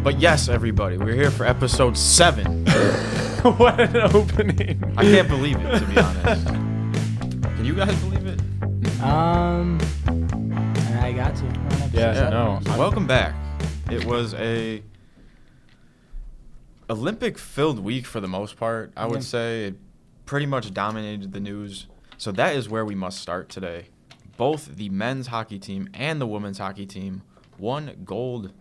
But yes, everybody, we're here for episode 7. What an opening. I can't believe it, to be honest. Can you guys believe it? I got to. Yeah, no. Welcome back. It was a Olympic-filled week for the most part. I would say it pretty much dominated the news. So that is where we must start today. Both the men's hockey team and the women's hockey team won gold,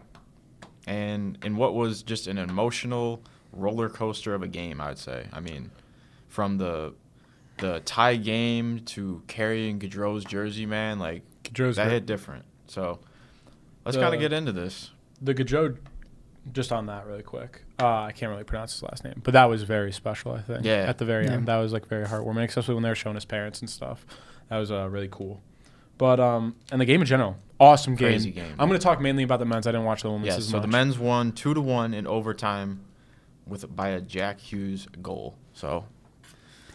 and in what was just an emotional roller coaster of a game, I would say. I mean, from the tie game to carrying Gaudreau's jersey, man, like Gaudreau's that hit different. So let's kind of get into this. The Gaudreau, just on that really quick, I can't really pronounce his last name, but that was very special, I think. Yeah. At the very end, that was like very heartwarming, especially when they were showing his parents and stuff. That was really cool. But and the game in general, awesome game. Crazy game. I'm going to talk mainly about the men's. I didn't watch the women's as So much. the men's won 2-1 in overtime by a Jack Hughes goal. So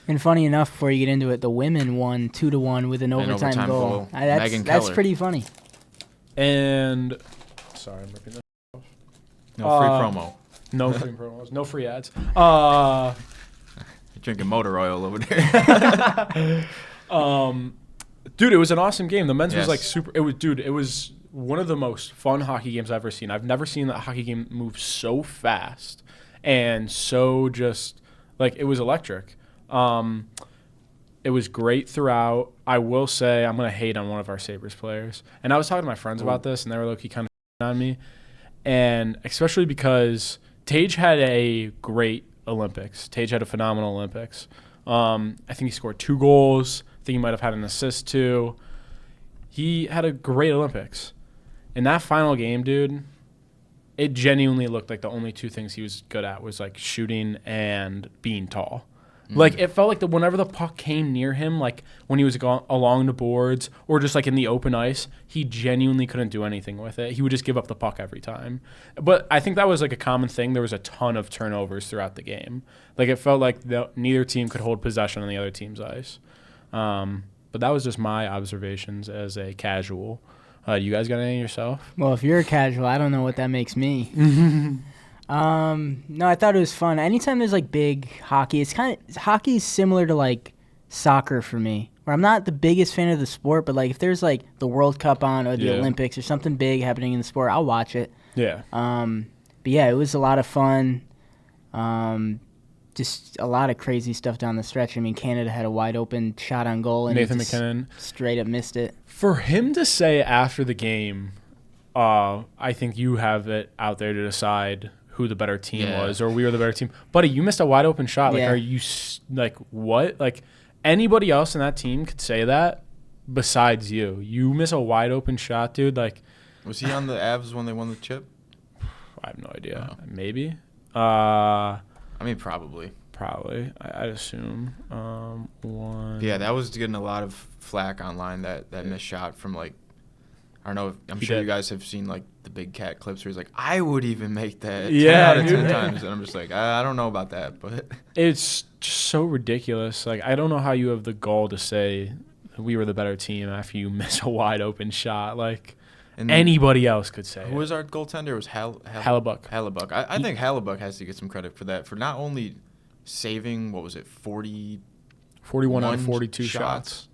And funny enough, before you get into it, the women won 2-1 with an overtime goal. That's pretty funny. And sorry, I'm ripping this off. No free promo. No free promos. No free ads. You're drinking motor oil over there. Dude, it was an awesome game. The men's was Yes. like super. It was one of the most fun hockey games I've ever seen. I've never seen that hockey game move so fast and so just like it was electric. It was great throughout. I will say I'm gonna hate on one of our Sabres players, and I was talking to my friends about this, and they were low-key kind of on me, and especially because Tage had a great Olympics. Tage had a phenomenal Olympics. I think he scored 2 goals. I think he might have had an assist too. He had a great Olympics. In that final game, dude, it genuinely looked like the only 2 things he was good at was like shooting and being tall. Like it felt like whenever the puck came near him, like when he was along the boards or just like in the open ice, he genuinely couldn't do anything with it. He would just give up the puck every time. But I think that was like a common thing. There was a ton of turnovers throughout the game. Like it felt like neither team could hold possession on the other team's ice. But that was just my observations as a casual. You guys got any yourself? Well, if you're a casual, I don't know what that makes me. No, I thought it was fun. Anytime there's like big hockey, hockey's similar to like soccer for me, where I'm not the biggest fan of the sport, but like if there's like the World Cup on or the Olympics or something big happening in the sport, I'll watch it. Yeah. But yeah, it was a lot of fun. Just a lot of crazy stuff down the stretch. I mean, Canada had a wide open shot on goal and Nathan McKinnon straight up missed it. For him to say after the game, I think you have it out there to decide who the better team was, or we were the better team. Buddy, you missed a wide open shot. Like, are you like what? Like anybody else in that team could say that besides you. You miss a wide open shot, dude. Like, Was he on the Avs when they won the chip? I have no idea. Oh. Maybe. I mean, probably. Probably. I'd assume. One. Yeah, that was getting a lot of flack online. That missed shot from like, I don't know. I'm sure you guys have seen like the Big Cat clips where he's like, I would even make that 10 out of 10 times, and I'm just like, I don't know about that, but it's just so ridiculous. Like, I don't know how you have the gall to say we were the better team after you miss a wide open shot. Like, anybody else could say. Who was our goaltender? It was Hellebuyck. Hellebuyck. I think Hellebuyck has to get some credit for that, for not only saving 41 on 42 shots,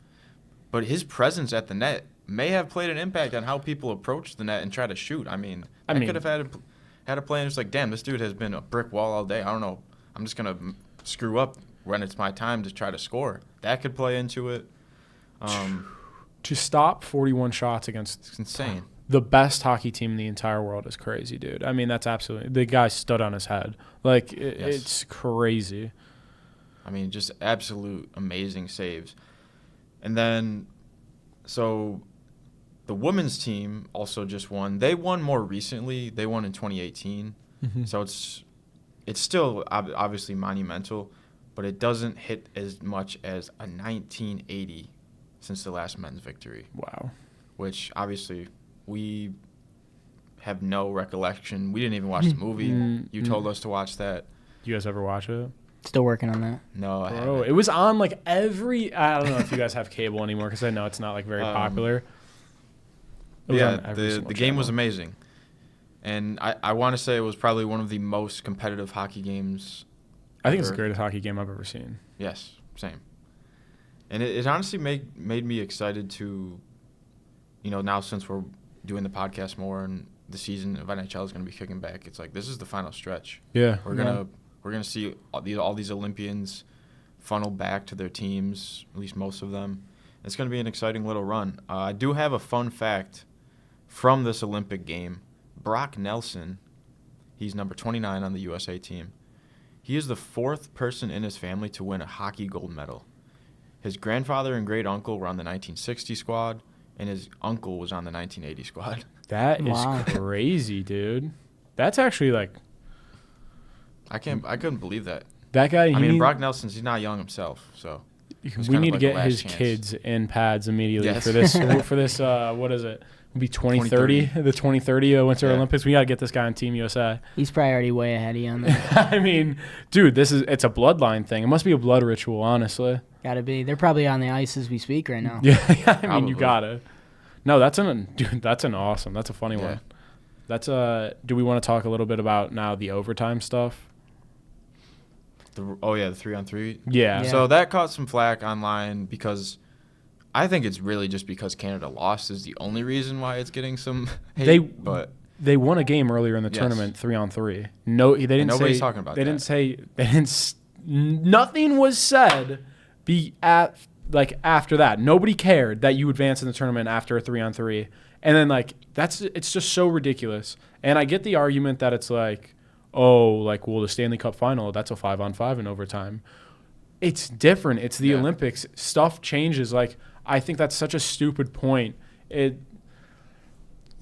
but his presence at the net may have played an impact on how people approach the net and try to shoot. I mean, I could have had a play and it's like, damn, this dude has been a brick wall all day. I don't know. I'm just going to screw up when it's my time to try to score. That could play into it. To stop 41 shots against It's insane. The best hockey team in the entire world is crazy, dude. I mean, that's absolutely – the guy stood on his head. Like, it's crazy. I mean, just absolute amazing saves. And then, so the women's team also just won. They won more recently. They won in 2018. Mm-hmm. So it's still obviously monumental, but it doesn't hit as much as a 1980 since the last men's victory. Wow. Which obviously we have no recollection. We didn't even watch the movie. You told us to watch that. You guys ever watch it? Still working on that. No, I Bro, haven't. it was on like every – I don't know if you guys have cable anymore because I know it's not like very popular. Yeah, the game was amazing. And I want to say it was probably one of the most competitive hockey games. I think it's the ever. greatest hockey game I've ever seen. Yes, same. And it honestly made me excited to, now since we're doing the podcast more and the season of NHL is going to be kicking back, it's like this is the final stretch. Yeah. We're gonna see all these Olympians funnel back to their teams, at least most of them. It's going to be an exciting little run. I do have a fun fact from this Olympic game. Brock Nelson, he's number 29 on the USA team. He is the 4th person in his family to win a hockey gold medal. His grandfather and great uncle were on the 1960 squad, and his uncle was on the 1980 squad. That is crazy, dude. That's actually like I couldn't believe that. that guy. Brock Nelson's he's not young himself, so we need to get his kids in pads immediately for this. What is it? It'll be 2030, the 2030 Winter Olympics. We got to get this guy on Team USA. He's probably already way ahead of you on that. I mean, dude, it's a bloodline thing. It must be a blood ritual, honestly. Gotta be. They're probably on the ice as we speak right now. Yeah, I mean, you gotta. No, that's an awesome. That's a funny one. That's do we want to talk a little bit about now the overtime stuff? The 3-on-3. Yeah. So that caught some flack online because I think it's really just because Canada lost is the only reason why it's getting some hate. They won a game earlier in the tournament 3-on-3. No, they didn't. Nobody's talking about that. They didn't. Nothing was said. After that, nobody cared that you advanced in the tournament after a 3-on-3, and then it's just so ridiculous. And I get the argument that it's like, the Stanley Cup final, that's a 5-on-5 in overtime. It's different. It's the Olympics. Stuff changes. I think that's such a stupid point. The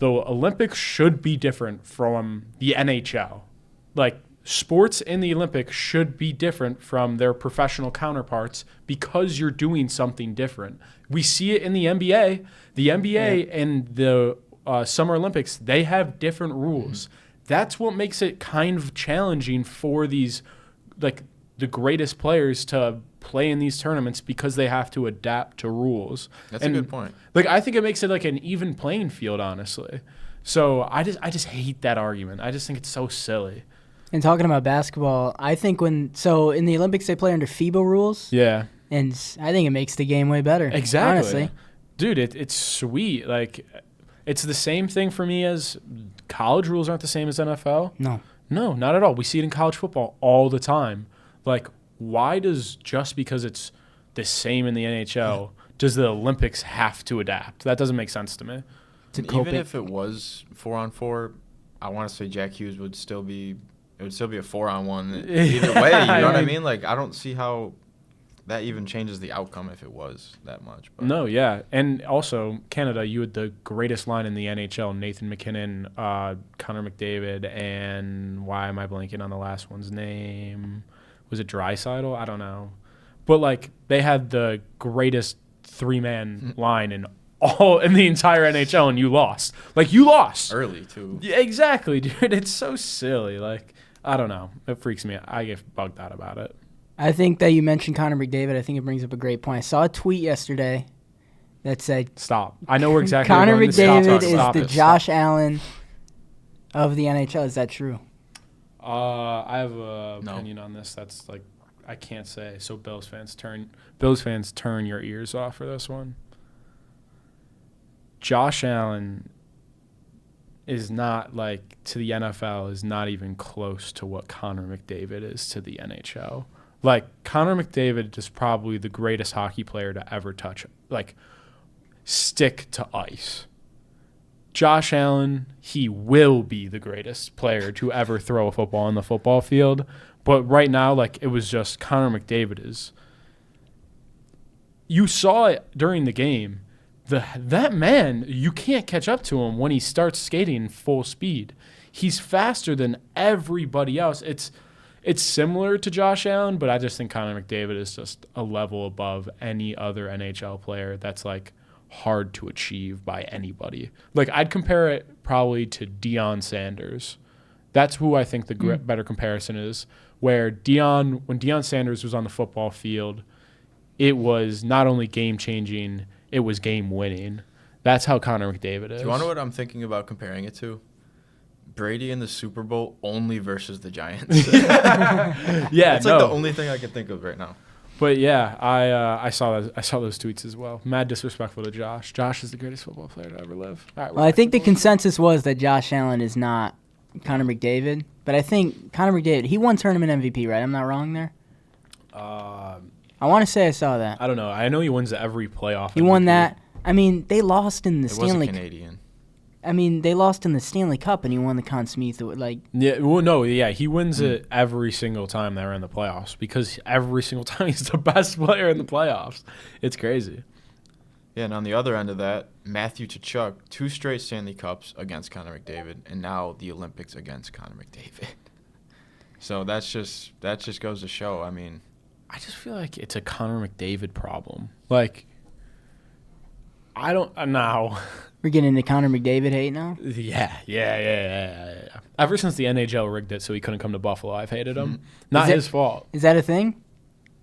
Olympics should be different from the NHL. Sports in the Olympics should be different from their professional counterparts because you're doing something different. We see it in the NBA. The NBA and the Summer Olympics, they have different rules. Mm-hmm. That's what makes it kind of challenging for these, the greatest players to play in these tournaments because they have to adapt to rules. That's a good point. I think it makes it an even playing field, honestly. So I just hate that argument. I just think it's so silly. And talking about basketball, I think in the Olympics they play under FIBA rules. Yeah. And I think it makes the game way better. Exactly. Honestly. Dude, it's sweet. It's the same thing for me as college rules aren't the same as NFL. No. No, not at all. We see it in college football all the time. Why just because it's the same in the NHL, does the Olympics have to adapt? That doesn't make sense to me. Even if it was 4-on-4, I want to say Jack Hughes would still be a 4-on-1 either way. You know what I mean? I don't see how that even changes the outcome if it was that much. But. No, yeah. And also, Canada, you had the greatest line in the NHL, Nathan McKinnon, Connor McDavid, and why am I blanking on the last one's name? Was it Draisaitl? I don't know. But, they had the greatest 3-man line in the entire NHL, and you lost. You lost. Early, too. Yeah, exactly, dude. It's so silly. I don't know. It freaks me out. I get bugged out about it. I think that you mentioned Connor McDavid. I think it brings up a great point. I saw a tweet yesterday that said, "Stop." I know we're exactly. Connor McDavid is the Josh Stop. Allen of the NHL. Is that true? I have an opinion on this. That's I can't say. So Bills fans, turn your ears off for this one. Josh Allen is not to the NFL is not even close to what Connor McDavid is to the NHL. Connor McDavid is probably the greatest hockey player to ever touch stick to ice. Josh Allen, he will be the greatest player to ever throw a football on the football field. But right now, it was just Connor McDavid is. You saw it during the game. That man, you can't catch up to him when he starts skating full speed. He's faster than everybody else. It's similar to Josh Allen, but I just think Connor McDavid is just a level above any other NHL player that's hard to achieve by anybody. I'd compare it probably to Deion Sanders. That's who I think the better comparison is, where when Deion Sanders was on the football field, it was not only game-changing, it was game-winning. That's how Connor McDavid is. Do you want to know what I'm thinking about comparing it to? Brady in the Super Bowl only versus the Giants. Yeah, it's like the only thing I can think of right now. But yeah, I saw those tweets as well. Mad disrespectful to Josh. Josh is the greatest football player to ever live. All right, well, I think the consensus was that Josh Allen is not Connor McDavid, but I think Connor McDavid, he won tournament MVP, right? I'm not wrong there. I want to say I saw that. I don't know. I know he wins every playoff. He won that. I mean, they lost in the Stanley. It was a Canadian. I mean, they lost in the Stanley Cup, and he won the Conn Smythe. Yeah, well, no, yeah, he wins it every single time they're in the playoffs because every single time he's the best player in the playoffs. It's crazy. Yeah, and on the other end of that, Matthew Tkachuk, 2 straight Stanley Cups against Connor McDavid, and now the Olympics against Connor McDavid. So that just goes to show. I mean, I just feel like it's a Connor McDavid problem. Like, I don't know. We're getting into Connor McDavid hate now? Yeah. Ever since the NHL rigged it so he couldn't come to Buffalo, I've hated him. Not his fault. Is that a thing?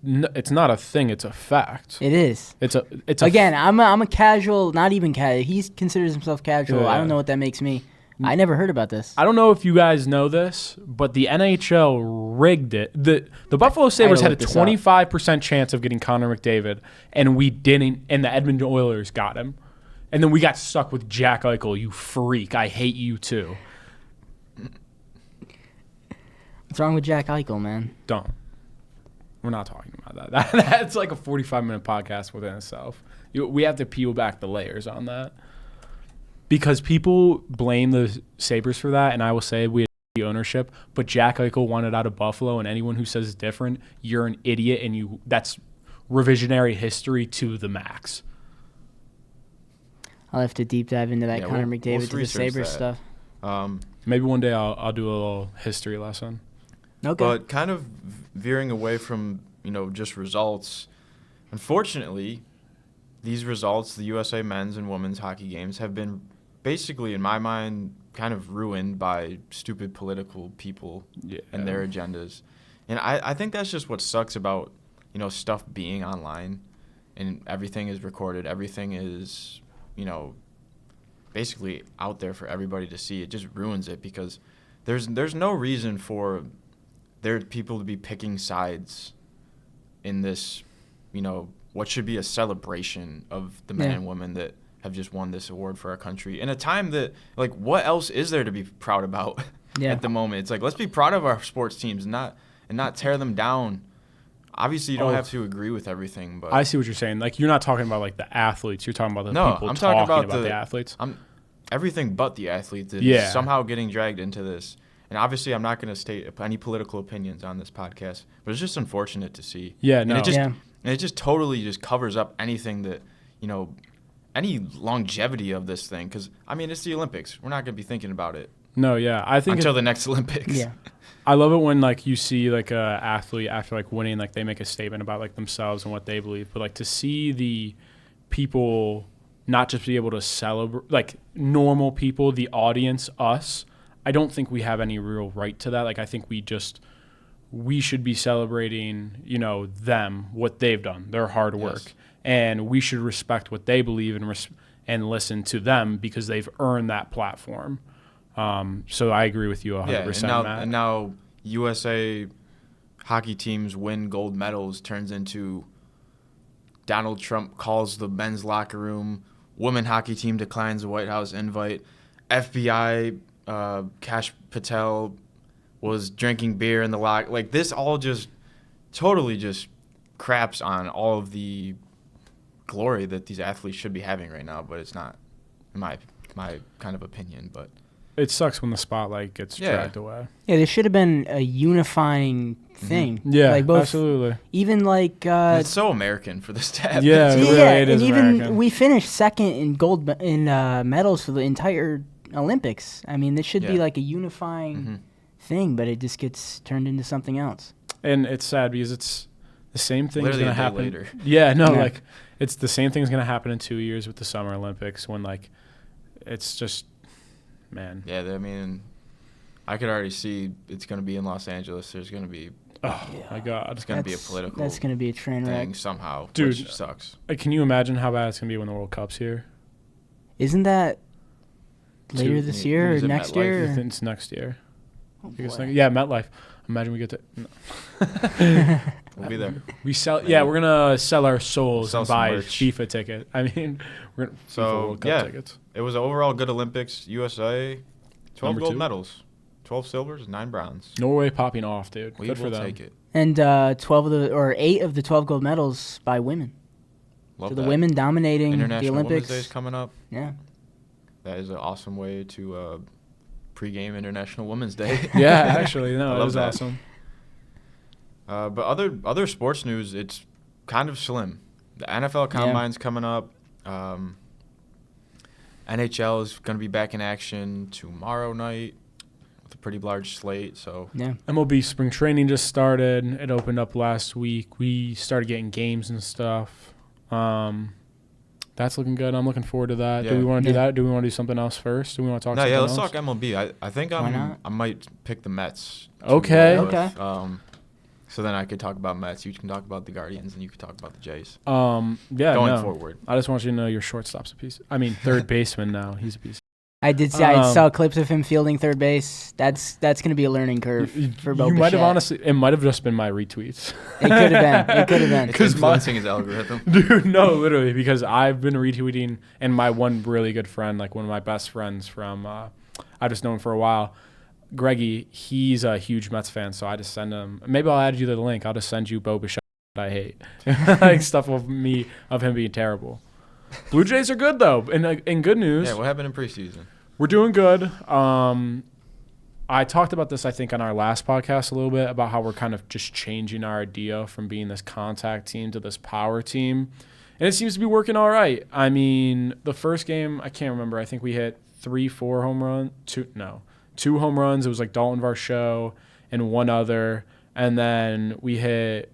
No, it's not a thing. It's a fact. It is. It's a Again, I'm a casual, not even casual. He considers himself casual. Yeah. I don't know what that makes me. I never heard about this. I don't know if you guys know this, but the NHL rigged it. The Buffalo Sabres had a 25% chance of getting Connor McDavid, and we didn't, and the Edmonton Oilers got him. And then we got stuck with Jack Eichel, you freak. I hate you too. What's wrong with Jack Eichel, man? Don't. We're not talking about that. That's like a 45-minute podcast within itself. We have to peel back the layers on that. Because people blame the Sabres for that, and I will say we had the ownership, but Jack Eichel wanted out of Buffalo, and anyone who says it's different, you're an idiot, and that's revisionary history to the max. I'll have to deep dive into that Connor McDavid to the Sabres stuff. Maybe one day I'll do a little history lesson. Okay. But kind of veering away from, just results, unfortunately, these results, the USA men's and women's hockey games, have been basically, in my mind, kind of ruined by stupid political people and their agendas. And I think that's just what sucks about, stuff being online and everything is recorded. Everything is, basically out there for everybody to see. It just ruins it because there's no reason for there people to be picking sides in this, what should be a celebration of the men and women that have just won this award for our country in a time that, what else is there to be proud about at the moment? It's like, let's be proud of our sports teams and not tear them down. Obviously, you don't have to agree with everything, but I see what you're saying. Like, you're not talking about the athletes. You're talking about the people I'm talking about the athletes. Everything but the athletes is somehow getting dragged into this. And obviously, I'm not going to state any political opinions on this podcast, but it's just unfortunate to see. Yeah, no. And it just totally just covers up anything that, any longevity of this thing. Because, it's the Olympics. We're not going to be thinking about it. No, yeah. I think until the next Olympics. Yeah. I love it when, you see, a athlete after, winning, they make a statement about, themselves and what they believe. But, to see the people not just be able to celebrate, normal people, the audience, us, I don't think we have any real right to that. I think we should be celebrating, them, what they've done, their hard work. Yes. And we should respect what they believe and listen to them because they've earned that platform. So I agree with you 100%, Matt. And now USA hockey teams win gold medals turns into Donald Trump calls the men's locker room, women hockey team declines the White House invite, FBI Kash Patel was drinking beer in the locker. This all just totally just craps on all of the glory that these athletes should be having right now, but it's not, in my kind of opinion. But it sucks when the spotlight gets dragged away. Yeah, there should have been a unifying thing. Mm-hmm. Yeah, absolutely. Even it's so American for this to happen. Yeah, it is and even American. We finished second in gold medals for the entire Olympics. This should be a unifying thing, but it just gets turned into something else. And it's sad because it's the same thing is going to happen later. Yeah, no, it's the same thing is going to happen in 2 years with the Summer Olympics when it's just, man. Yeah, I could already see it's going to be in Los Angeles. There's going to be my God, it's going to be a political. That's going to be a train wreck somehow, dude. Which sucks. Can you imagine how bad it's going to be when the World Cup's here? Isn't that later this year or next year? I think it's next year. Oh, Yeah, MetLife. Imagine we get to. No. We'll be there. We sell. Yeah, we're gonna sell our souls and buy merch. FIFA ticket. I mean, we're gonna FIFA World Cup tickets. It was an overall good Olympics. USA, 12 Number gold 2. medals, 12 silvers, 9 bronze. Norway popping off, dude. We Good will for them. take it. And 8 of the 12 gold medals by women. Love So the that. women dominating International the Olympics. Women's Day is coming up. Yeah. That is an awesome way to pregame International Women's Day. Yeah, actually, no, I it love was that. awesome. But other sports news, it's kind of slim. The NFL Combine's coming up. NHL is going to be back in action tomorrow night with a pretty large slate. So Yeah. MLB spring training just started. It opened up last week. We started getting games and stuff. That's looking good. I'm looking forward to that. Yeah. Do we want to do Yeah. that? Do we want to do something else first? Do we want to talk no, something yeah, let's else? talk MLB. I think Why not? I might pick the Mets. to Okay. roll with. Okay. So then I could talk about Mets. You can talk about the Guardians, and you could talk about the Jays. Yeah, Going no. forward. I just want you to know your shortstop's a piece. I mean, third baseman now. He's a piece. I did see. I saw clips of him fielding third base. That's going to be a learning curve for Bo You might have Bichette. honestly. It might have just been my retweets. It could have been. It could have been. It's 'Cause influencing his algorithm. Dude, no, literally, because I've been retweeting, and my one really good friend, like one of my best friends from, I've just known for a while, Greggy, he's a huge Mets fan, so I just send him. Maybe I'll add you to the link. I'll just send you Bo Bichette that I hate, like stuff of him being terrible. Blue Jays are good though, and in good news, Yeah, what happened in preseason? we're doing good. I talked about this, I think, on our last podcast a little bit about how we're kind of just changing our idea from being this contact team to this power team. And it seems to be working all right. I mean, the first game, I can't remember. I think we hit 3-4 home runs. 2 home runs. It was like Dalton Varsho and one other. And then we hit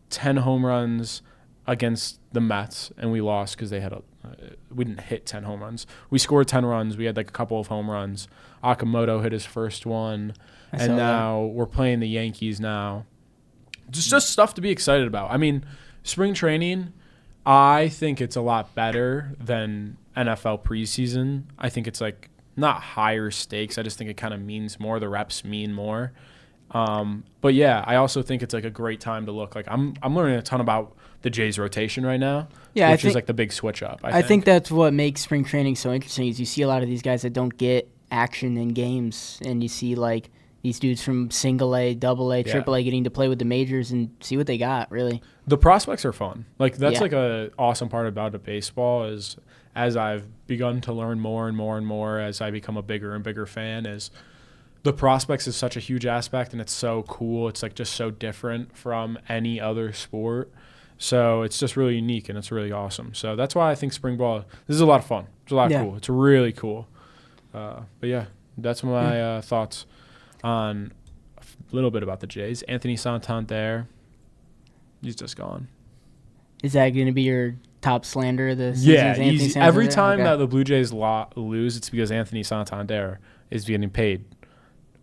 10 home runs against the Mets, and we lost because they had we didn't hit 10 home runs. We scored 10 runs. We had like a couple of home runs. Akamoto hit his first one, and now we're playing the Yankees now. Just stuff to be excited about. I mean, spring training, I think it's a lot better than NFL preseason. I think it's like not higher stakes. I just think it kind of means more. The reps mean more. But yeah, I also think it's like a great time to look. Like I'm learning a ton about the Jays rotation right now. Yeah, which is like the big switch up. I think that's what makes spring training so interesting. Is you see a lot of these guys that don't get action in games, and you see like these dudes from single A, double A, triple A getting to play with the majors and see what they got. Really, the prospects are fun. Like that's like a awesome part about the baseball is as I've begun to learn more and more and more as I become a bigger and bigger fan is. The prospects is such a huge aspect, and it's so cool. It's like just so different from any other sport. So it's just really unique, and it's really awesome. So that's why I think spring ball, this is a lot of fun. It's a lot of cool. It's really cool. But yeah, that's my thoughts on a little bit about the Jays. Anthony Santander, he's just gone. Is that going to be your top slander of the season? Yeah, easy. Every time that the Blue Jays lose, it's because Anthony Santander is getting paid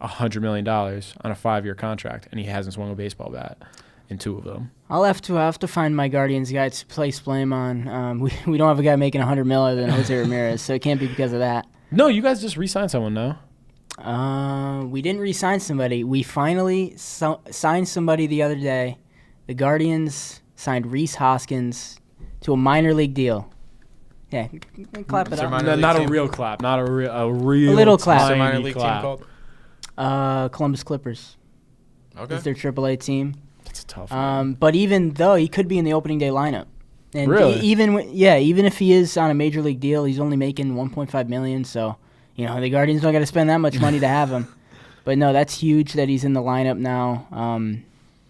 $100 million on a 5-year contract, and he hasn't swung a baseball bat in 2 of them. I'll have to find my Guardians guy to place blame on. We don't have a guy making $100 million other than Jose Ramirez, so it can't be because of that. No, you guys just re-signed someone, no? We didn't re-sign somebody. We finally signed somebody the other day. The Guardians signed Rhys Hoskins to a minor league deal. Yeah, clap it up. Not a real clap. Not a real. A little clap. What's the minor tiny league clap. team called? Columbus Clippers. Okay. Is their AAA team. That's a tough one. But even though he could be in the opening day lineup, and Really? even if he is on a major league deal, he's only making $1.5 million. So the Guardians don't got to spend that much money to have him. But no, that's huge that he's in the lineup now.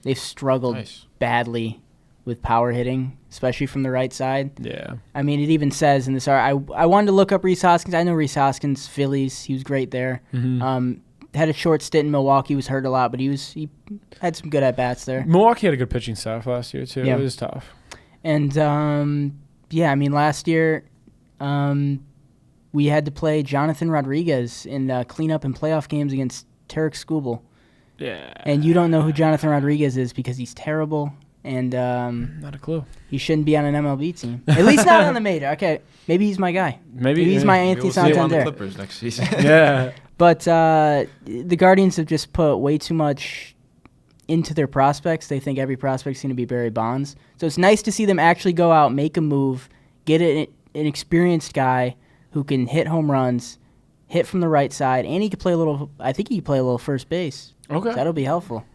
They've struggled badly with power hitting, especially from the right side. Yeah. I mean, it even says in this article, I wanted to look up Rhys Hoskins. I know Rhys Hoskins, Phillies. He was great there. Mm-hmm. Had a short stint in Milwaukee. Was hurt a lot, but he had some good at bats there. Milwaukee had a good pitching staff last year too. Yeah. It was tough. And last year, we had to play Jonathan Rodriguez in cleanup and playoff games against Tarek Skubal. Yeah. And you don't know who Jonathan Rodriguez is because he's terrible and Not a clue. he shouldn't be on an MLB team. At least not on the major. Okay, maybe he's my guy. Maybe he's my Maybe Anthony we'll see him on the Santander. Clippers next season. Yeah. But the Guardians have just put way too much into their prospects. They think every prospect's going to be Barry Bonds. So it's nice to see them actually go out, make a move, get an experienced guy who can hit home runs, hit from the right side, and he could play a little. I think he could play a little first base. Okay. That'll be helpful.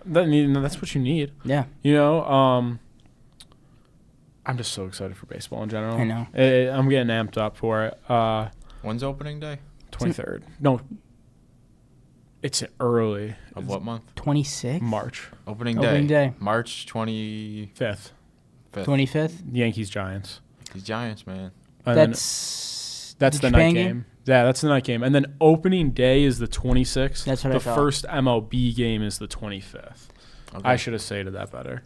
That's what you need. Yeah. I'm just so excited for baseball in general. I know. I'm getting amped up for it. When's opening day? 23rd. No. It's early. Of what month? 26th? March. Opening Opening day. March 25th. 25th? Yankees Giants. These Giants, man. And That's the Japan night game. Yeah, that's the night game. And then opening day is the 26th. That's what the I thought. first MLB game is the 25th. Okay. I should have stated that better.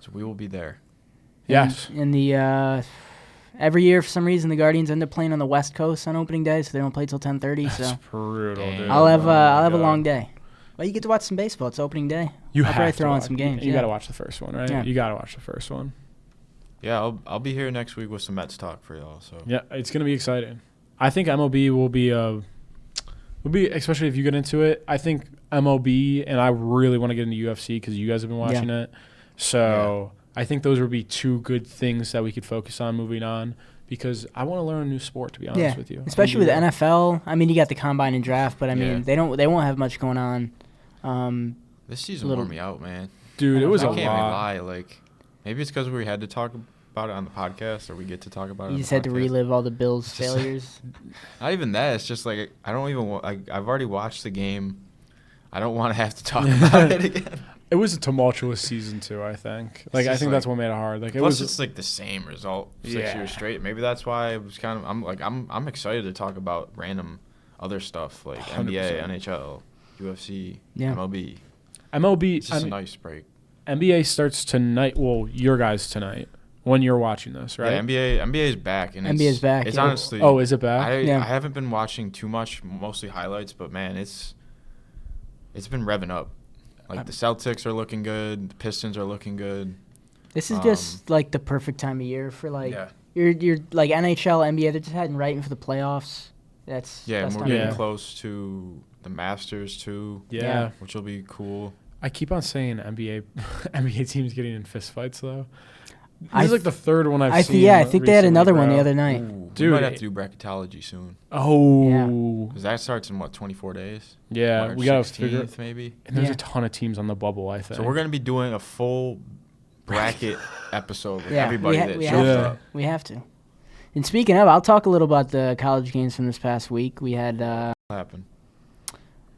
So we will be there. Yes. In the every year, for some reason, the Guardians end up playing on the West Coast on opening day, so they don't play till 10:30. That's So brutal, Damn. dude. I'll have Oh my a God. long day. Well, you get to watch some baseball. It's opening day. You I'll have probably to throw on watch- some games. You yeah. got to watch the first one, right? Yeah. You got to watch the first one. Yeah, I'll be here next week with some Mets talk for y'all. So Yeah, it's gonna be exciting. I think MLB will be especially if you get into it. I think MLB, and I really want to get into UFC because you guys have been watching it. So I think those would be two good things that we could focus on moving on because I want to learn a new sport. To be honest with you, especially with the NFL. I mean, you got the combine and draft, but I mean, Yeah. they won't have much going on. this season Little- wore me out, man. dude, it was I a can't even lot. lie. Like, maybe it's because we had to talk about it on the podcast, or we get to talk about it. You on just the had to podcast. relive all the Bills' It's just- failures. Not even that. It's just like I don't even. I've already watched the game. I don't want to have to talk about it again. It was a tumultuous season too. I think. Like I just think that's like- what made it hard. Like it Plus, was. it's like the same result 6 Yeah. years straight. Maybe that's why it was kind of. I'm excited to talk about random other stuff like 100%. NBA, NHL, UFC, Yeah. MLB. MLB. It's just a nice break. NBA starts tonight. Well, your guys tonight when you're watching this, right? Yeah, NBA is back, and NBA is back, It's yeah. honestly. Oh, is it back? Yeah. I haven't been watching too much, mostly highlights, but man, it's been revving up. Like the Celtics are looking good, the Pistons are looking good. This is just like the perfect time of year for like Yeah. you're like NHL, NBA. They're just heading right in for the playoffs. That's Yeah, and best we're time of getting year. close to the Masters too, Yeah. which will be cool. I keep on saying NBA NBA teams getting in fistfights though. This I is like the third one I've seen. I think they had recently, another one the bro. other night. Ooh, Dude, we might have it- to do bracketology soon Oh. because that starts in 24 days. Yeah, March we gotta 16th, figure. maybe. And there's Yeah. a ton of teams on the bubble. I think. So we're gonna be doing a full bracket episode with Yeah, everybody we that have shows to. up. We have to. And speaking of, I'll talk a little about the college games from this past week. We had What happened?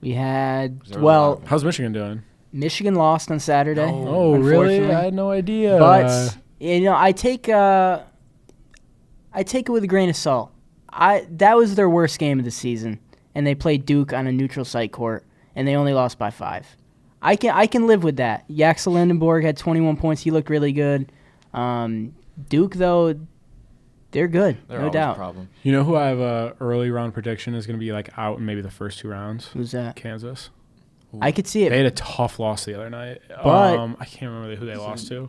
we had 'Cause there was a lot well, of them. How's Michigan doing? Michigan lost on Saturday. No. Oh, really? Unfortunately. I had no idea. But you know, I take it with a grain of salt. That was their worst game of the season, and they played Duke on a neutral site court, and they only lost by 5. I can live with that. Yaxel Lindenborg had 21 points. He looked really good. Duke though, they're good, They're no always doubt. a problem. you know who I have a early round prediction is going to be like out in maybe the first 2 rounds? Who's that? Kansas. I could see They it. had a tough loss the other night. But- I can't remember who they lost to.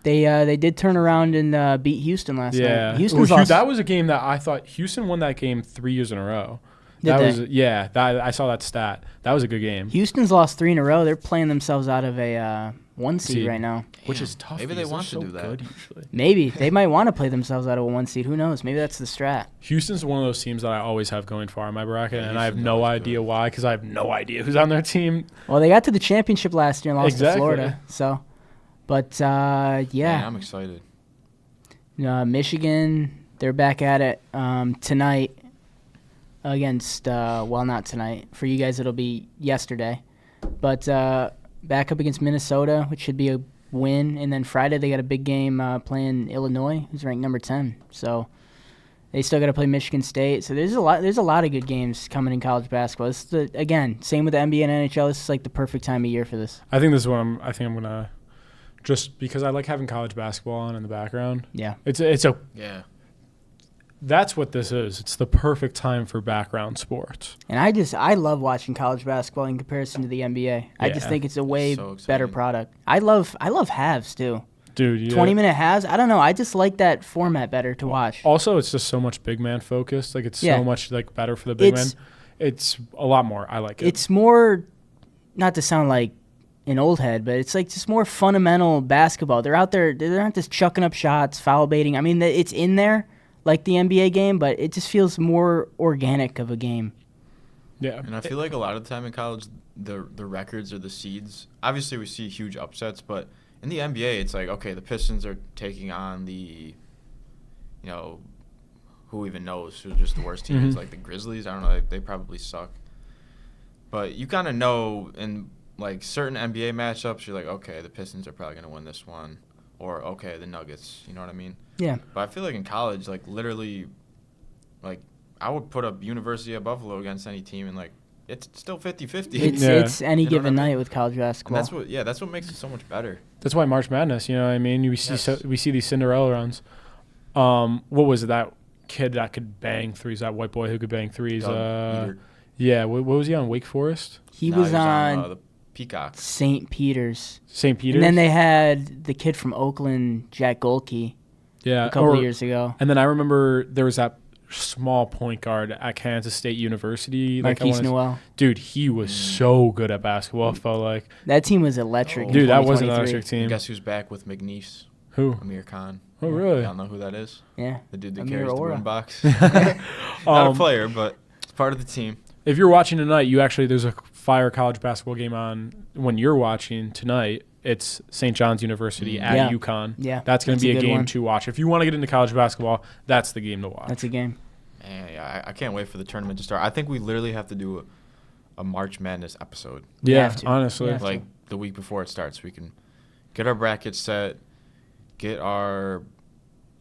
They did turn around and beat Houston last Yeah, night. Houston's Well, lost. that was a game that I thought Houston won that game 3 years in a row. Did That they? was I saw that stat. That was a good game. Houston's lost 3 in a row. They're playing themselves out of a 1 seed Seed. right now. Which Damn, is tough. maybe they because want to they're do so that. good usually. Maybe they might want to play themselves out of a 1 seed. Who knows? Maybe that's the strat. Houston's one of those teams that I always have going far in my bracket, Yeah, and I have Houston's no always idea good. why because I have no idea who's on their team. Well, they got to the championship last year and lost Exactly. to Florida. So, but Man, yeah, I'm excited. Michigan, they're back at it tonight against. Well, not tonight for you guys. It'll be yesterday, but back up against Minnesota, which should be a win. And then Friday they got a big game playing Illinois, who's ranked number 10. So they still got to play Michigan State. So there's a lot of good games coming in college basketball. This is again, same with the NBA and NHL. This is like the perfect time of year for this. I think this is what I think I'm gonna just because I like having college basketball on in the background. Yeah. It's Yeah. that's what this is. It's the perfect time for background sports. And I love watching college basketball in comparison to the NBA. I just Yeah. think it's a way So better exciting. product. I love halves too. Dude, yeah. 20-minute halves. I don't know. I just like that format better to watch. Also, it's just so much big man focused. Like, it's so much like better for the big man. It's a lot more. I like it. It's more, not to sound like an old head, but it's like just more fundamental basketball. They're out there. They're not just chucking up shots, foul baiting. I mean, it's in there like the NBA game, but it just feels more organic of a game. Yeah. And I feel like a lot of the time in college, the records or the seeds, obviously we see huge upsets, but in the NBA, it's like, okay, the Pistons are taking on the, who even knows who just the worst team is, like the Grizzlies. I don't know. They probably suck. But you kind of know in, like, certain NBA matchups, you're like, okay, the Pistons are probably going to win this one. Or, okay, the Nuggets. You know what I mean? Yeah. But I feel like in college, like, literally, like, I would put up University of Buffalo against any team, and, like, it's still 50-50. It's any given night with college basketball. And that's what makes it so much better. That's why March Madness, you know what I mean? We see these Cinderella runs. What was it, that kid that could bang threes, that white boy who could bang threes? Yeah, what was he on, Wake Forest? He was on the Peacock. St. Peter's. St. Peter's? And then they had the kid from Oakland, Jack Golke, a couple of years ago. And then I remember there was that small point guard at Kansas State University. Marquise Noel. Dude, he was so good at basketball, I felt like. That team was electric. Dude, that was an electric team. And guess who's back with McNeese? Who? Amir Khan. Oh, really? Y'all know who that is? Yeah. The dude that Amir carries Aura. the boom box. Not a player, but it's part of the team. If you're watching tonight, there's a fire college basketball game on when you're watching tonight. It's St. John's University at UConn. Yeah. That's going to be a game to watch. If you want to get into college basketball, that's the game to watch. That's a game. Yeah, I can't wait for the tournament to start. I think we literally have to do a March Madness episode. Yeah, honestly. Like the week before it starts, we can get our brackets set, get our,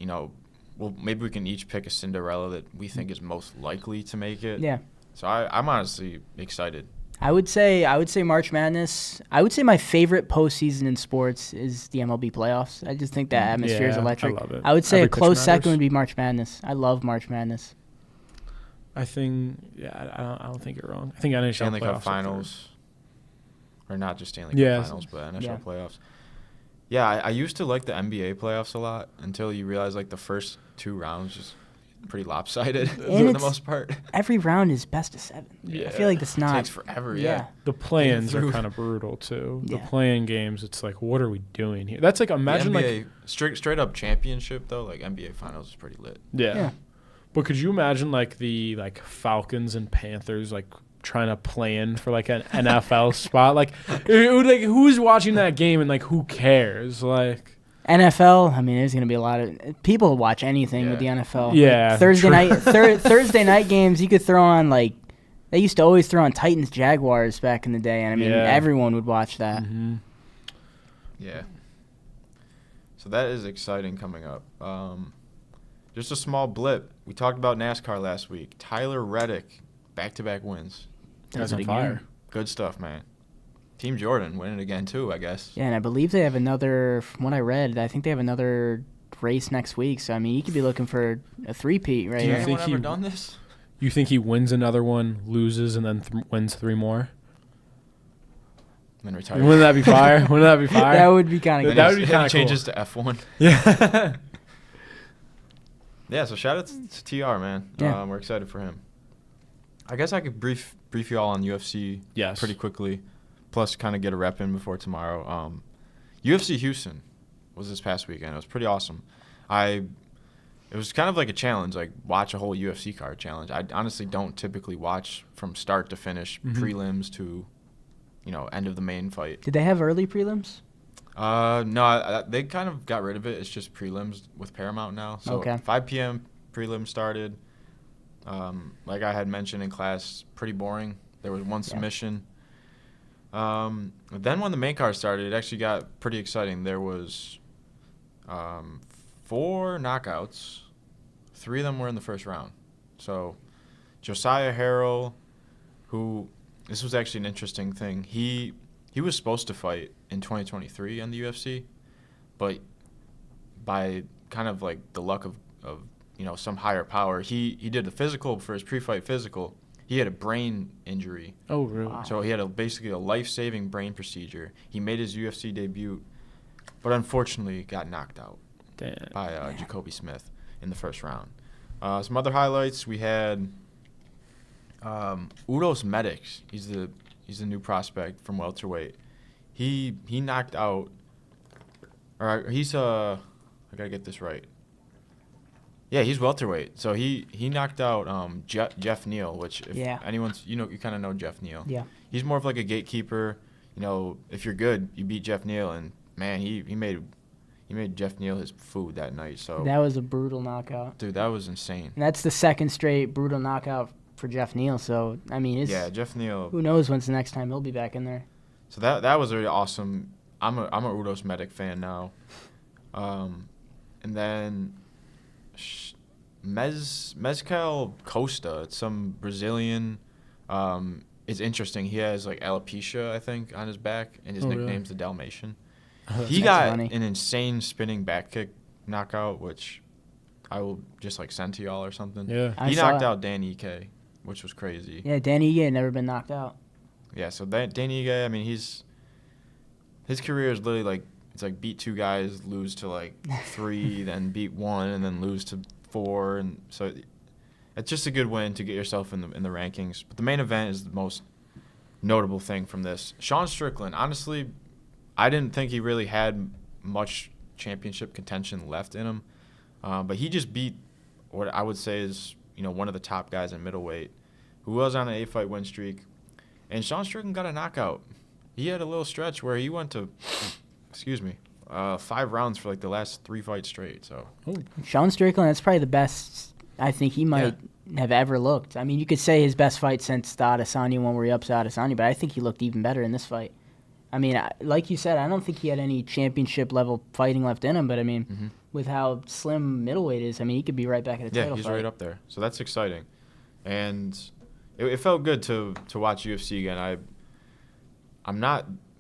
well, maybe we can each pick a Cinderella that we think is most likely to make it. Yeah. So I'm honestly excited. I would say March Madness. I would say my favorite postseason in sports is the MLB playoffs. I just think that atmosphere is electric. I love it. I would say Every a close pitch second matters. would be March Madness. I love March Madness. I think, I don't think you're wrong. I think NHL Stanley playoffs Cup Finals, or not just Stanley Cup Finals, but NHL playoffs. Yeah, I used to like the NBA playoffs a lot until you realize like the first two rounds just pretty lopsided for the most part. Every round is best of 7. Yeah. I feel like it's not. It takes forever, yeah. The play-ins are kind of brutal too. The play-in games, it's like, what are we doing here? That's like, imagine the NBA, like straight up championship though, like NBA Finals is pretty lit. Yeah. But could you imagine like the Falcons and Panthers like trying to play in for like an NFL spot? Like who's watching that game and like who cares? Like NFL, I mean, there's going to be a lot of people watch anything with the NFL. Yeah. Like Thursday night games, you could throw on like they used to always throw on Titans Jaguars back in the day, and I mean everyone would watch that. Mm-hmm. Yeah. So that is exciting coming up. Just a small blip. We talked about NASCAR last week. Tyler Reddick, back-to-back wins. That's on fire. Good stuff, man. Team Jordan winning again, too, I guess. Yeah, and I believe they have another, from what I read, I think they have another race next week. So, I mean, he could be looking for a three-peat right here. Has anyone ever done this? You think he wins another one, loses, and then wins 3 more? And then retires. Wouldn't that be fire? That would be kind of good. That would be kind of cool. Changes to F1. Yeah. Yeah, so shout out to TR, man. Yeah. We're excited for him. I guess I could brief you all on UFC pretty quickly, plus kind of get a rep in before tomorrow. UFC Houston was this past weekend. It was pretty awesome. It was kind of like a challenge, like watch a whole UFC card challenge. I honestly don't typically watch from start to finish, prelims to, end of the main fight. Did they have early prelims? No, they kind of got rid of it. It's just prelims with Paramount now. So 5 p.m. prelims started. Like I had mentioned in class, pretty boring. There was one submission. Then when the main card started, it actually got pretty exciting. There was 4 knockouts. 3 of them were in the first round. So Josiah Harrell, this was actually an interesting thing. He was supposed to fight in 2023 in the UFC, but by kind of like the luck of some higher power, he did a physical for his pre-fight physical. He had a brain injury. Oh, really? Wow. So he had basically a life-saving brain procedure. He made his UFC debut but unfortunately got knocked out Damn. by Jacoby Smith in the first round. Some other highlights, we had Udos Medics. He's the new prospect from welterweight. He knocked out, or he's I gotta get this right. Yeah, he's welterweight. So he knocked out Jeff Neal, which if anyone's you kind of know Jeff Neal. Yeah. He's more of like a gatekeeper. If you're good, you beat Jeff Neal, and man, he made Jeff Neal his food that night. So that was a brutal knockout. Dude, that was insane. And that's the second straight brutal knockout for Jeff Neal. So I mean, Jeff Neal. Who knows when's the next time he'll be back in there? So that was really awesome. I'm a Udos Medic fan now. And then Mezcal Costa, it's some Brazilian. It's interesting. He has like alopecia, I think, on his back, and his nickname's the Dalmatian. He got an insane spinning back kick knockout, which I will just like send to y'all or something. Yeah, he knocked out Dan Ige, which was crazy. Yeah, Dan Ige had never been knocked out. Yeah, so Dan Ige, I mean, his career is literally like it's like beat 2 guys, lose to like 3, then beat 1, and then lose to 4, and so it's just a good win to get yourself in the rankings. But the main event is the most notable thing from this. Sean Strickland, honestly, I didn't think he really had much championship contention left in him, but he just beat what I would say is one of the top guys in middleweight, who was on an 8-fight win streak, and Sean Strickland got a knockout. He had a little stretch where he went to, 5 rounds for like the last 3 fights straight. So Sean Strickland, that's probably the best I think he might have ever looked. I mean, you could say his best fight since the Adesanya one where he upset Adesanya, but I think he looked even better in this fight. I mean, like you said, I don't think he had any championship-level fighting left in him, but, I mean, with how slim middleweight is, I mean, he could be right back at the title fight. Yeah, he's right up there. So that's exciting. And it felt good to watch UFC again.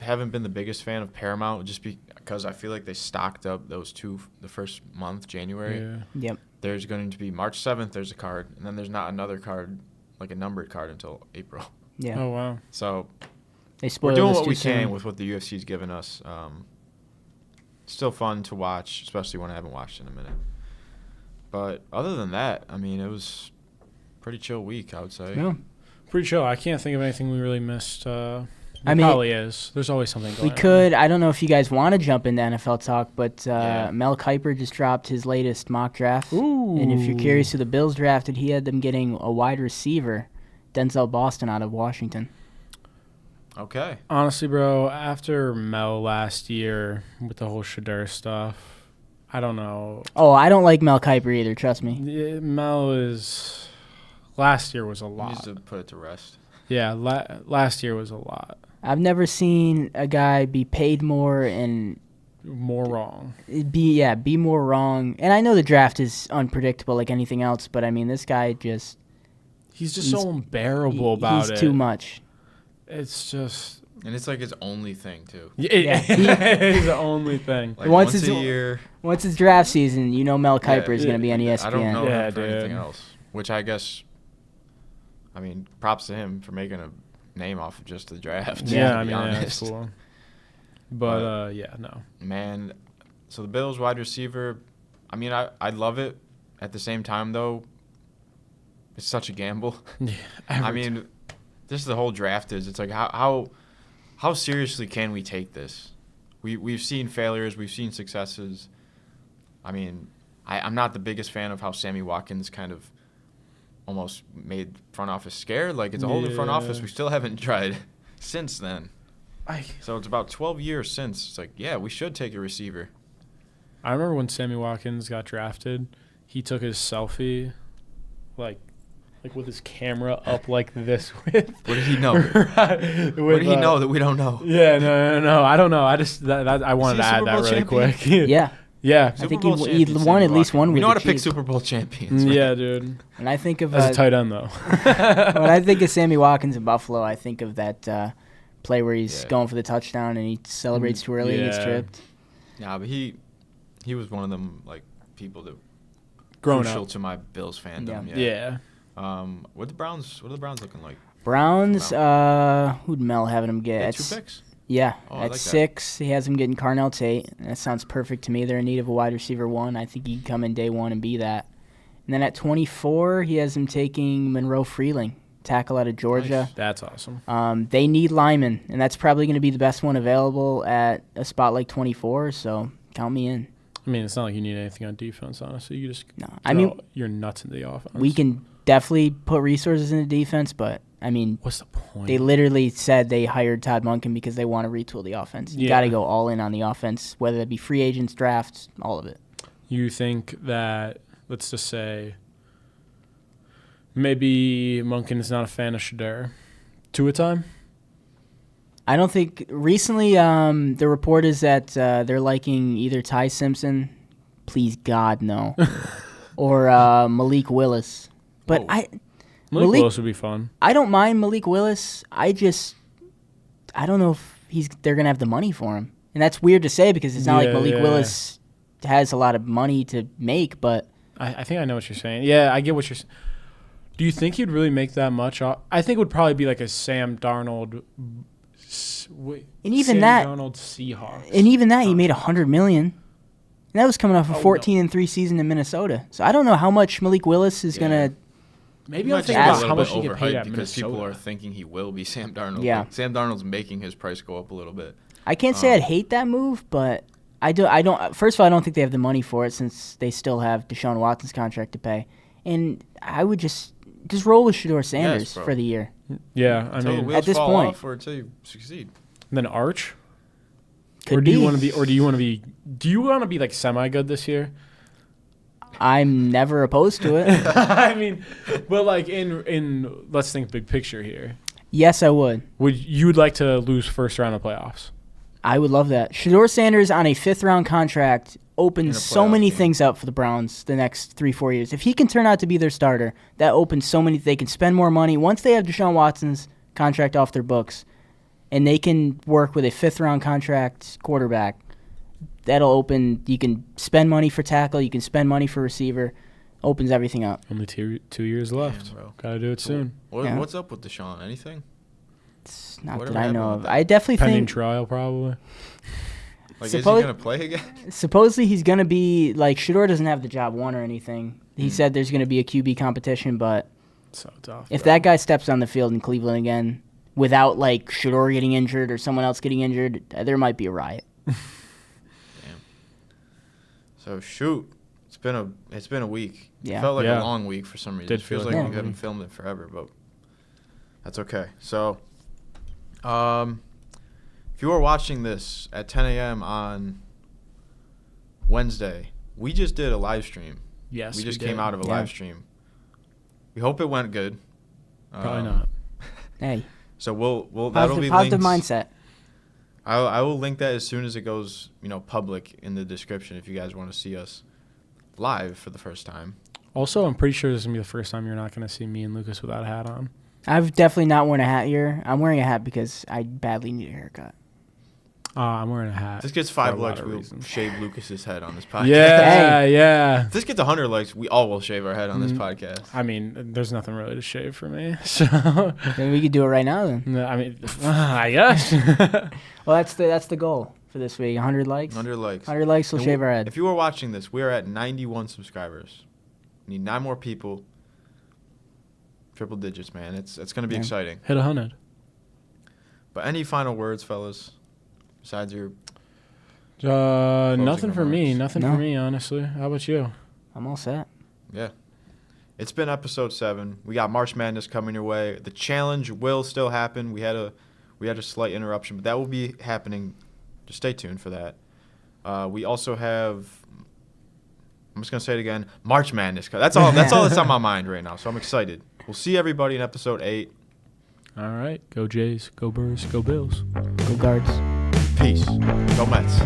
Haven't been the biggest fan of Paramount just because I feel like they stocked up those 2 the first month, January. Yeah. Yep. There's going to be March 7th, there's a card, and then there's not another card, like a numbered card, until April. Yeah. Oh, wow. So we're doing what we can with what the UFC's given us. Still fun to watch, especially when I haven't watched in a minute. But other than that, I mean, it was a pretty chill week, I would say. Yeah. Pretty chill. I can't think of anything we really missed. I mean, probably is. There's always something going on. We could. I don't know if you guys want to jump into NFL talk, but Mel Kiper just dropped his latest mock draft. Ooh. And if you're curious who the Bills drafted, he had them getting a wide receiver, Denzel Boston out of Washington. Okay. Honestly, bro, after Mel last year with the whole Shadur stuff, I don't know. Oh, I don't like Mel Kiper either, trust me. Mel is... Last year was a lot. He needs to put it to rest. Yeah, last year was a lot. I've never seen a guy be paid more and more wrong. Be more wrong. And I know the draft is unpredictable like anything else, but I mean this guy he's so unbearable about it. He's too much. It's just and it's like his only thing too. It's the only thing. Like once a year. Once it's draft season, Mel Kiper is going to be on ESPN. I don't know him for anything else, which I guess I mean, props to him for making a name off of just the draft. Yeah, I mean, that's cool. But, no. Man, so the Bills wide receiver, I mean, I love it. At the same time, though, it's such a gamble. Yeah, I mean, this is the whole draft is. It's like, how seriously can we take this? We've seen failures. We've seen successes. I mean, I'm not the biggest fan of how Sammy Watkins kind of almost made front office scared. Like, it's a whole new front office we still haven't tried since then. So it's about 12 years since. It's like, yeah, we should take a receiver. I remember when Sammy Watkins got drafted, he took his selfie, like with his camera up like this. What did he know? What did he know that we don't know? Yeah, no. I don't know. I just I wanted to add that really quick. Yeah. Yeah. I think he won at least one week. We know how to pick Super Bowl champions. Right? Yeah, dude. And I think of as a tight end though. When I think of Sammy Watkins in Buffalo, I think of that play where he's going for the touchdown and he celebrates too early and gets tripped. Yeah, but he was one of them like people that crucial to my Bills fandom. Yeah. What are the Browns looking like? Browns, who'd Mel having him get? 2 picks? Yeah, Oh, I at like that. 6, he has him getting Carnell Tate. That sounds perfect to me. They're in need of a wide receiver 1. I think he can come in day 1 and be that. And then at 24, he has him taking Monroe Freeling, tackle out of Georgia. Nice. That's awesome. They need linemen, and that's probably going to be the best one available at a spot like 24, so count me in. I mean, it's not like you need anything on defense, honestly. You just you're nuts into the offense. We can definitely put resources into defense, but, I mean, what's the point? they literally said they hired Todd Monken because they want to retool the offense. You got to go all in on the offense, whether that be free agents, drafts, all of it. You think that, let's just say, maybe Monken is not a fan of Shedeur. Tua time? I don't think recently the report is that they're liking either Ty Simpson, please God no, or Malik Willis. But Whoa. Malik Willis would be fun. I don't mind Malik Willis. I don't know if they're gonna have the money for him, and that's weird to say because it's not like Malik Willis has a lot of money to make. But I think I know what you're saying. Yeah, I get what you're saying. Do you think he'd really make that much? I think it would probably be like a Sam Darnold. And even Sam that, Darnold Seahawks. And even that, he made $100 million. And that was coming off a 14-3 season in Minnesota. So I don't know how much Malik Willis is gonna. Maybe I'll I'll think think about about how much he get paid at because Minnesota. people are thinking he will be Sam Darnold. Yeah. Like, Sam Darnold's making his price go up a little bit. I can't say I'd hate that move, but I don't. First of all, I don't think they have the money for it since they still have Deshaun Watson's contract to pay, and I would just roll with Shedeur Sanders for the year. Yeah, I Until the mean, wheels at this fall point. off or until you succeed. then Arch. Could or do be. you want to be? Or do you want to be? Do you want to be like semi good this year? I'm never opposed to it. I mean, but like in let's think big picture here. Yes, I would. You'd like to lose first round of playoffs? I would love that. Shedeur Sanders on a 5th-round contract opens so many things up for the Browns the next 3-4 years. If he can turn out to be their starter, that opens so many. They can spend more money once they have Deshaun Watson's contract off their books, and they can work with a 5th-round contract quarterback. That'll open. You can spend money for tackle. You can spend money for receiver. Opens everything up. Only two years left. Bro. Gotta do it soon. What's up with Deshaun? Anything? It's not Whatever that I know happened of. with that? I definitely Pending think. trial, probably. Like, is he gonna play again? Supposedly he's gonna be like Shedeur doesn't have the job won or anything. He said there's gonna be a QB competition, but So tough. if that guy steps on the field in Cleveland again without like Shedeur getting injured or someone else getting injured, there might be a riot. Damn. So shoot, it's been a week. Yeah. It felt like Yeah. a long week for some reason. Did It feels feel like like we a haven't week. filmed it forever, but that's okay. So, if you are watching this at 10 a.m. on Wednesday, we just did a live stream. Yes, we just did. came out of a live stream. We hope it went good. Probably not. Hey, So that'll be positive linked. mindset. I will link that as soon as it goes, public in the description if you guys want to see us live for the first time. Also, I'm pretty sure this is gonna be the first time you're not gonna see me and Lucas without a hat on. I've definitely not worn a hat here. I'm wearing a hat because I badly need a haircut. I'm wearing a hat. If this gets for a 5 lot likes, of we'll reasons. shave Lucas's head on this podcast. Yeah, yeah. If this gets 100 likes, we all will shave our head on this podcast. I mean, there's nothing really to shave for me. So, Then we could do it right now then. I mean, I guess. Well, that's the goal for this week. 100 likes. 100 likes. 100 likes, we'll And shave our head. If you are watching this, we are at 91 subscribers. We need 9 more people. Triple digits, man. It's going to be exciting. Hit 100. But any final words, fellas, besides your... Nothing for me. remarks? Nothing No. for me, honestly. How about you? I'm all set. Yeah. It's been episode 7. We got March Madness coming your way. The challenge will still happen. We had a slight interruption, but that will be happening. Just stay tuned for that. We also have... I'm just going to say it again. March Madness. That's all that's on my mind right now, so I'm excited. We'll see everybody in episode 8. All right. Go Jays. Go Birds. Go Bills. Go Guards. Peace. Go Mets.